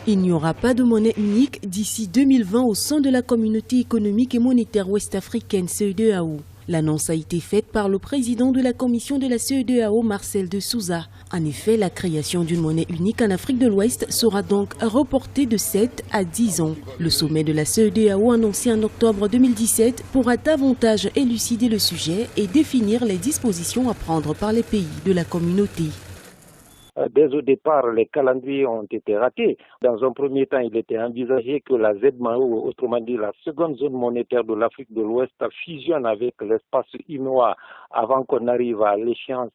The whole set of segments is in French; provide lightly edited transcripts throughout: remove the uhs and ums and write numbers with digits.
Il n'y aura pas de monnaie unique d'ici 2020 au sein de la communauté économique et monétaire ouest-africaine CEDEAO. L'annonce a été faite par le président de la commission de la CEDEAO, Marcel de Souza. En effet, la création d'une monnaie unique en Afrique de l'Ouest sera donc reportée de 7 à 10 ans. Le sommet de la CEDEAO annoncé en octobre 2017 pourra davantage élucider le sujet et définir les dispositions à prendre par les pays de la communauté. Dès au départ, les calendriers ont été ratés. Dans un premier temps, il était envisagé que la ZMAO, autrement dit la seconde zone monétaire de l'Afrique de l'Ouest, fusionne avec l'espace UEMOA avant qu'on arrive à l'échéance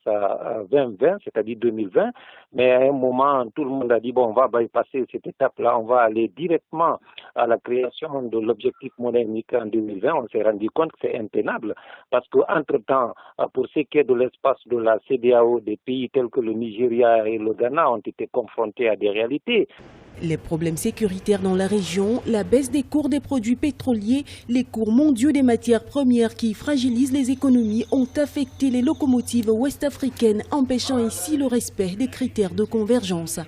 2020, c'est-à-dire 2020. Mais à un moment, tout le monde a dit, bon, on va bypasser cette étape-là, on va aller directement à la création de l'objectif monnaie unique en 2020. On s'est rendu compte que c'est intenable parce qu'entre-temps, pour ce qui est de l'espace de la CEDEAO, des pays tels que le Nigeria et le Ghana ont été confrontés à des réalités. Les problèmes sécuritaires dans la région, la baisse des cours des produits pétroliers, les cours mondiaux des matières premières qui fragilisent les économies ont affecté les locomotives ouest-africaines, empêchant ainsi le respect des critères de convergence.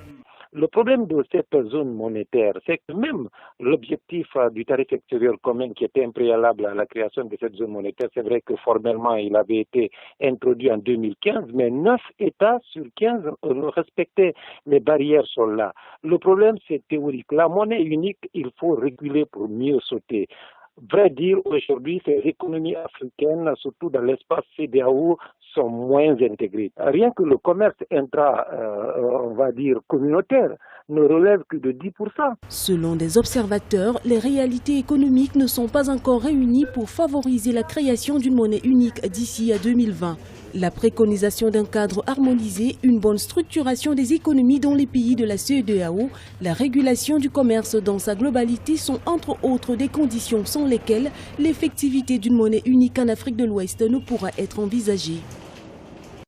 Le problème de cette zone monétaire, c'est que même l'objectif du tarif extérieur commun qui était un préalable à la création de cette zone monétaire, c'est vrai que formellement il avait été introduit en 2015, mais 9 États sur 15 respectaient les barrières sont là. Le problème c'est théorique. La monnaie unique, il faut réguler pour mieux sauter. Vrai dire, aujourd'hui, ces économies africaines, surtout dans l'espace CEDEAO, sont moins intégrées. Rien que le commerce on va dire, communautaire, ne relève que de 10%. Selon des observateurs, les réalités économiques ne sont pas encore réunies pour favoriser la création d'une monnaie unique d'ici à 2020. La préconisation d'un cadre harmonisé, une bonne structuration des économies dans les pays de la CEDEAO, la régulation du commerce dans sa globalité sont entre autres des conditions sans lesquelles l'effectivité d'une monnaie unique en Afrique de l'Ouest ne pourra être envisagée.